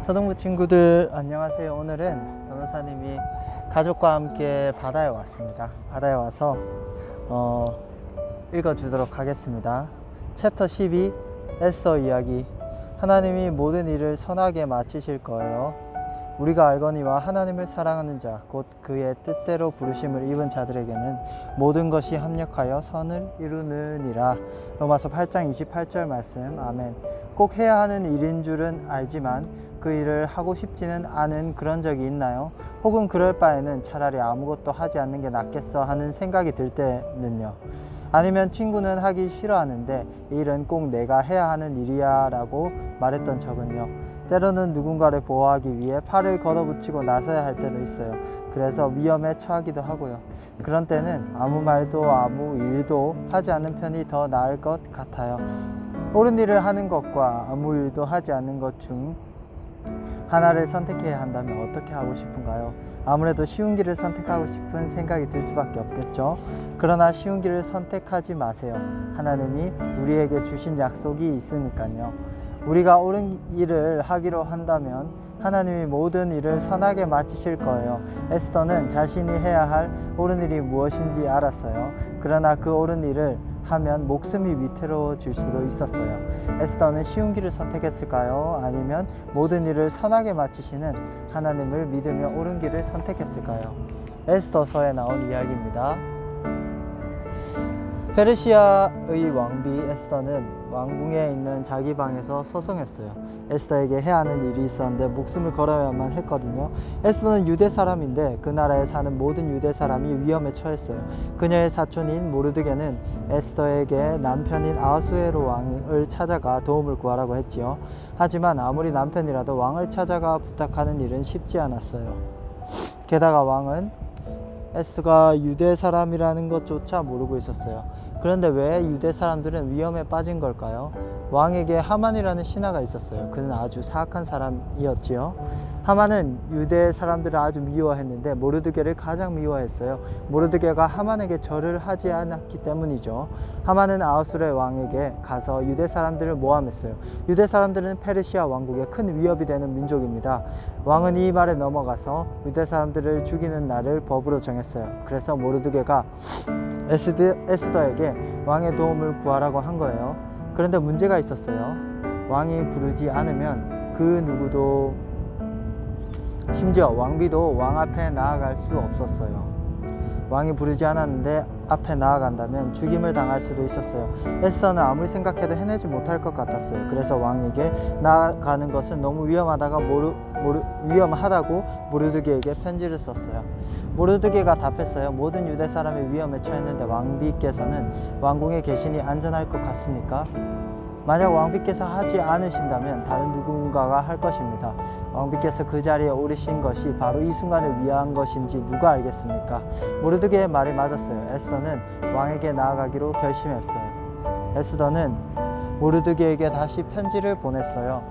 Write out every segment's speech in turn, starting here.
초등부 친구들 안녕하세요. 오늘은 변호사님이 가족과 함께 바다에 왔습니다. 바다에 와서 읽어주도록 하겠습니다. 챕터 12 에스더 이야기. 하나님이 모든 일을 선하게 마치실 거예요. 우리가 알거니와 하나님을 사랑하는 자 곧 그의 뜻대로 부르심을 입은 자들에게는 모든 것이 합력하여 선을 이루느니라. 로마서 8장 28절 말씀. 아멘. 꼭 해야 하는 일인 줄은 알지만 그 일을 하고 싶지는 않은 그런 적이 있나요? 혹은 그럴 바에는 차라리 아무것도 하지 않는 게 낫겠어 하는 생각이 들 때는요. 아니면 친구는 하기 싫어하는데 이 일은 꼭 내가 해야 하는 일이야 라고 말했던 적은요. 때로는 누군가를 보호하기 위해 팔을 걷어붙이고 나서야 할 때도 있어요. 그래서 위험에 처하기도 하고요. 그런 때는 아무 말도 아무 일도 하지 않는 편이 더 나을 것 같아요. 옳은 일을 하는 것과 아무 일도 하지 않는 것 중 하나를 선택해야 한다면 어떻게 하고 싶은가요? 아무래도 쉬운 길을 선택하고 싶은 생각이 들 수밖에 없겠죠. 그러나 쉬운 길을 선택하지 마세요. 하나님이 우리에게 주신 약속이 있으니까요. 우리가 옳은 일을 하기로 한다면 하나님이 모든 일을 선하게 마치실 거예요. 에스더는 자신이 해야 할 옳은 일이 무엇인지 알았어요. 그러나 그 옳은 일을 하면 목숨이 위태로워질 수도 있었어요. 에스더는 쉬운 길을 선택했을까요? 아니면 모든 일을 선하게 마치시는 하나님을 믿으며 옳은 길을 선택했을까요? 에스더서에 나온 이야기입니다. 페르시아의 왕비 에스더는 왕궁에 있는 자기 방에서 소송했어요. 에스더에게 해야 하는 일이 있었는데 목숨을 걸어야만 했거든요. 에스더는 유대 사람인데 그 나라에 사는 모든 유대 사람이 위험에 처했어요. 그녀의 사촌인 모르드게는 에스더에게 남편인 아하수에로 왕을 찾아가 도움을 구하라고 했지요. 하지만 아무리 남편이라도 왕을 찾아가 부탁하는 일은 쉽지 않았어요. 게다가 왕은 에스더가 유대 사람이라는 것조차 모르고 있었어요. 그런데 왜 유대 사람들은 위험에 빠진 걸까요? 왕에게 하만이라는 신하가 있었어요. 그는 아주 사악한 사람이었지요. 하만은 유대 사람들을 아주 미워했는데 모르드게를 가장 미워했어요. 모르드게가 하만에게 절을 하지 않았기 때문이죠. 하만은 아하수레 왕에게 가서 유대 사람들을 모함했어요. 유대 사람들은 페르시아 왕국에 큰 위협이 되는 민족입니다. 왕은 이 말에 넘어가서 유대 사람들을 죽이는 날을 법으로 정했어요. 그래서 모르드게가 에스더에게 왕의 도움을 구하라고 한 거예요. 그런데 문제가 있었어요. 왕이 부르지 않으면 그 누구도, 심지어 왕비도 왕 앞에 나아갈 수 없었어요. 왕이 부르지 않았는데 앞에 나아간다면 죽임을 당할 수도 있었어요. 에스더는 아무리 생각해도 해내지 못할 것 같았어요. 그래서 왕에게 나아가는 것은 너무 위험하다고 모르드게에게 편지를 썼어요. 모르드게가 답했어요. 모든 유대 사람이 위험에 처했는데 왕비께서는 왕궁에 계시니 안전할 것 같습니까? 만약 왕비께서 하지 않으신다면 다른 누군가가 할 것입니다. 왕비께서 그 자리에 오르신 것이 바로 이 순간을 위한 것인지 누가 알겠습니까? 모르드게의 말이 맞았어요. 에스더는 왕에게 나아가기로 결심했어요. 에스더는 모르드게에게 다시 편지를 보냈어요.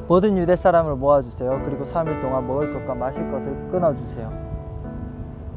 모든 유대 사람을 모아주세요. 그리고 3일 동안 먹을 것과 마실 것을 끊어주세요.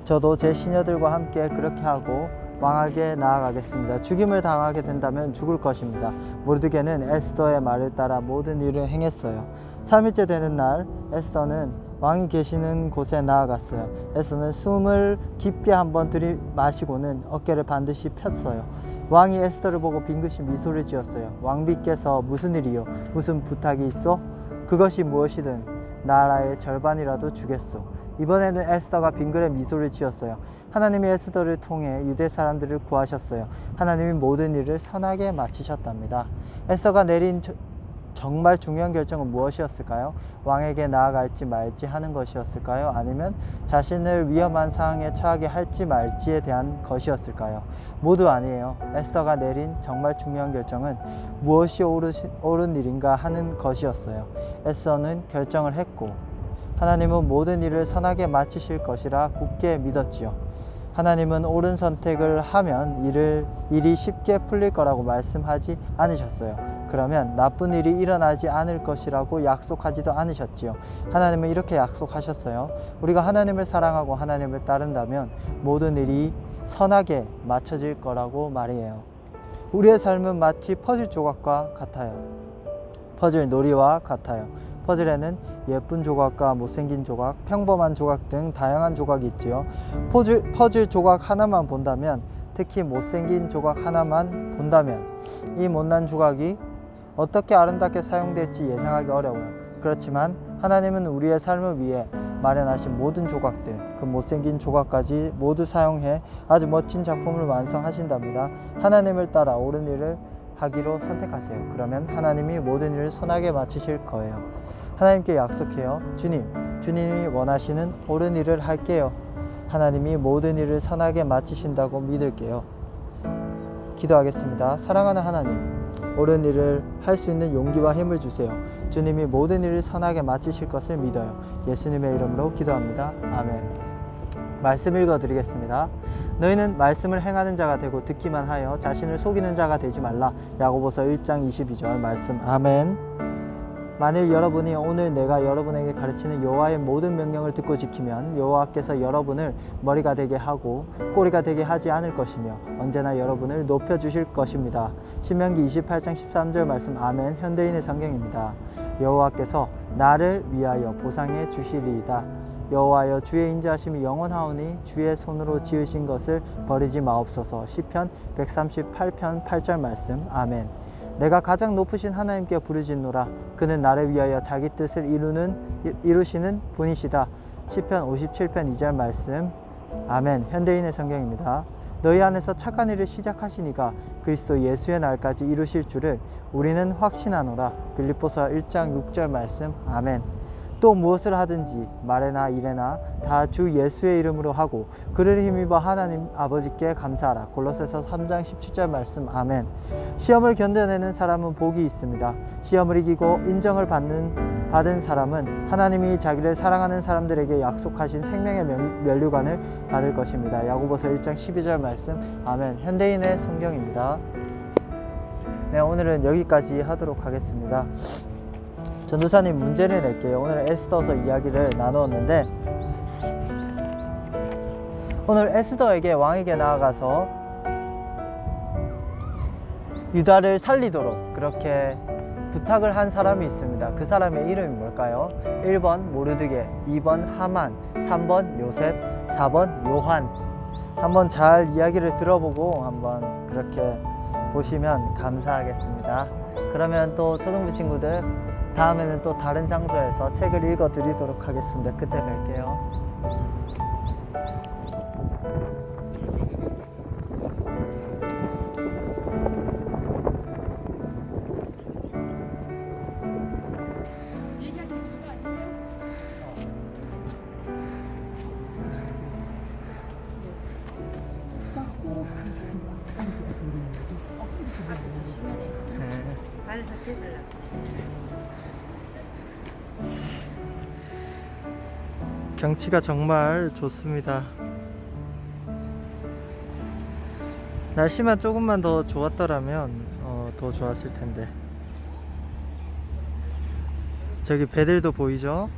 저도 제 시녀들과 함께 그렇게 하고 왕에게 나아가겠습니다. 죽임을 당하게 된다면 죽을 것입니다. 모르드게는 에스더의 말을 따라 모든 일을 행했어요. 3일째 되는 날 에스더는 왕이 계시는 곳에 나아갔어요. 에스더는 숨을 깊게 한번 들이마시고는 어깨를 반드시 폈어요. 왕이 에스더를 보고 빙긋이 미소를 지었어요. 왕비께서 무슨 일이요? 무슨 부탁이 있어? 그것이 무엇이든 나라의 절반이라도 주겠소. 이번에는 에스더가 빙그레 미소를 지었어요. 하나님이 에스더를 통해 유대 사람들을 구하셨어요. 하나님이 모든 일을 선하게 마치셨답니다. 에스더가 내린 정말 중요한 결정은 무엇이었을까요? 왕에게 나아갈지 말지 하는 것이었을까요? 아니면 자신을 위험한 상황에 처하게 할지 말지에 대한 것이었을까요? 모두 아니에요. 에스더가 내린 정말 중요한 결정은 무엇이 옳은 일인가 하는 것이었어요. 에스더는 결정을 했고 하나님은 모든 일을 선하게 마치실 것이라 굳게 믿었지요. 하나님은 옳은 선택을 하면 일이 쉽게 풀릴 거라고 말씀하지 않으셨어요. 그러면 나쁜 일이 일어나지 않을 것이라고 약속하지도 않으셨지요. 하나님은 이렇게 약속하셨어요. 우리가 하나님을 사랑하고 하나님을 따른다면 모든 일이 선하게 맞춰질 거라고 말이에요. 우리의 삶은 마치 퍼즐 조각과 같아요. 퍼즐 놀이와 같아요. 퍼즐에는 예쁜 조각과 못생긴 조각, 평범한 조각 등 다양한 조각이 있지요. 퍼즐 조각 하나만 본다면, 특히 못생긴 조각 하나만 본다면 이 못난 조각이 어떻게 아름답게 사용될지 예상하기 어려워요. 그렇지만 하나님은 우리의 삶을 위해 마련하신 모든 조각들, 그 못생긴 조각까지 모두 사용해 아주 멋진 작품을 완성하신답니다. 하나님을 따라 옳은 일을 하기로 선택하세요. 그러면 하나님이 모든 일을 선하게 마치실 거예요. 하나님께 약속해요. 주님이 원하시는 옳은 일을 할게요. 하나님이 모든 일을 선하게 마치신다고 믿을게요. 기도하겠습니다. 사랑하는 하나님, 옳은 일을 할 수 있는 용기와 힘을 주세요. 주님이 모든 일을 선하게 마치실 것을 믿어요. 예수님의 이름으로 기도합니다. 아멘. 말씀 읽어드리겠습니다. 너희는 말씀을 행하는 자가 되고 듣기만 하여 자신을 속이는 자가 되지 말라. 야고보서 1장 22절 말씀. 아멘. 만일 여러분이 오늘 내가 여러분에게 가르치는 여호와의 모든 명령을 듣고 지키면 여호와께서 여러분을 머리가 되게 하고 꼬리가 되게 하지 않을 것이며 언제나 여러분을 높여주실 것입니다. 신명기 28장 13절 말씀. 아멘. 현대인의 성경입니다. 여호와께서 나를 위하여 보상해 주시리이다. 여호와여, 주의 인자하심이 영원하오니 주의 손으로 지으신 것을 버리지 마옵소서. 시편 138편 8절 말씀. 아멘. 내가 가장 높으신 하나님께 부르짖노라. 그는 나를 위하여 자기 뜻을 이루시는 분이시다. 시편 57편 2절 말씀. 아멘. 현대인의 성경입니다. 너희 안에서 착한 일을 시작하시니가 그리스도 예수의 날까지 이루실 줄을 우리는 확신하노라. 빌립보서 1장 6절 말씀. 아멘. 또 무엇을 하든지 말에나 일에나 다 주 예수의 이름으로 하고 그를 힘입어 하나님 아버지께 감사하라. 골로새서 3장 17절 말씀. 아멘. 시험을 견뎌내는 사람은 복이 있습니다. 시험을 이기고 인정을 받은 사람은 하나님이 자기를 사랑하는 사람들에게 약속하신 생명의 면류관을 받을 것입니다. 야고보서 1장 12절 말씀. 아멘. 현대인의 성경입니다. 네, 오늘은 여기까지 하도록 하겠습니다. 전도사님, 문제를 낼게요. 오늘 에스더서 이야기를 나누었는데, 오늘 에스더에게 왕에게 나아가서 유다를 살리도록 그렇게 부탁을 한 사람이 있습니다. 그 사람의 이름이 뭘까요? 1번 모르드게, 2번 하만, 3번 요셉, 4번 요한. 한번 잘 이야기를 들어보고 한번 그렇게 보시면 감사하겠습니다. 그러면 또 초등부 친구들, 다음에는 또 다른 장소에서 책을 읽어 드리도록 하겠습니다. 그때 뵐게요. 발 닿게 달라고. 경치가 정말 좋습니다. 날씨만 조금만 더 좋았더라면 더 좋았을 텐데. 저기 배들도 보이죠?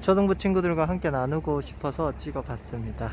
초등부 친구들과 함께 나누고 싶어서 찍어봤습니다.